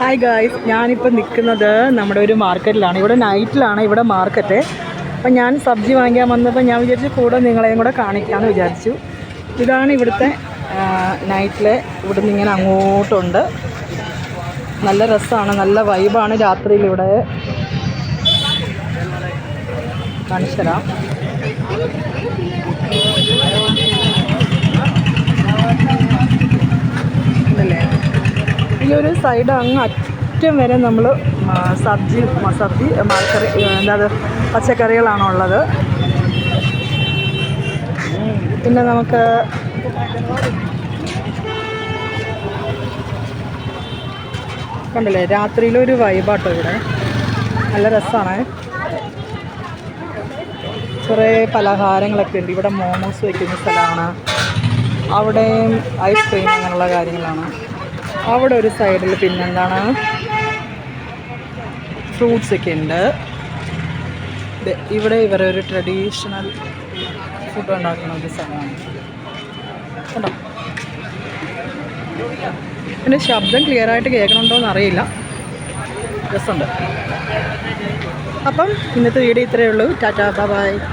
Hi guys, ഞാനിപ്പോൾ നിൽക്കുന്നത് നമ്മുടെ ഒരു മാർക്കറ്റിലാണ്. ഇവിടെ നൈറ്റിലാണ് ഇവിടെ മാർക്കറ്റ്. അപ്പം ഞാൻ സബ്ജി വാങ്ങിക്കാൻ വന്നപ്പോൾ ഞാൻ വിചാരിച്ചു കൂടെ നിങ്ങളെയും കൂടെ കാണിക്കാമെന്ന് വിചാരിച്ചു. ഇതാണ് ഇവിടുത്തെ നൈറ്റിലെ. ഇവിടുന്ന് ഇങ്ങനെ അങ്ങോട്ടുണ്ട്. നല്ല രസമാണ്, നല്ല വൈബാണ് രാത്രിയിലിവിടെ. കാണിച്ചു തരാം. ഇതല്ലേ, ഈ ഒരു സൈഡ് അങ്ങ് അറ്റം വരെ നമ്മൾ സബ്ജി മലക്കറി എന്താ പച്ചക്കറികളാണുള്ളത്. പിന്നെ നമുക്ക് കണ്ടില്ലേ, രാത്രിയിലൊരു വൈബാട്ടോ ഇവിടെ. നല്ല രസമാണ്. കുറേ പലഹാരങ്ങളൊക്കെ ഉണ്ട് ഇവിടെ. മോമോസ് വയ്ക്കുന്ന സ്ഥലമാണ്. അവിടെയും ഐസ്ക്രീം അങ്ങനെയുള്ള കാര്യങ്ങളാണ്. അവിടെ ഒരു സൈഡിൽ പിന്നെന്താണ് ഫ്രൂട്ട്സൊക്കെ ഉണ്ട്. ഇവിടെ ഇവരെ ഒരു ട്രഡീഷണൽ ഫുഡ് ഉണ്ടാക്കുന്ന ഒരു സ്ഥലമാണ് കേട്ടോ. പിന്നെ ശബ്ദം ക്ലിയറായിട്ട് കേൾക്കണുണ്ടോയെന്ന് അറിയില്ല. രസമുണ്ട്. അപ്പം ഇന്നത്തെ വീഡിയോ ഇത്രയേ ഉള്ളൂ. ടാറ്റാ, ബൈ.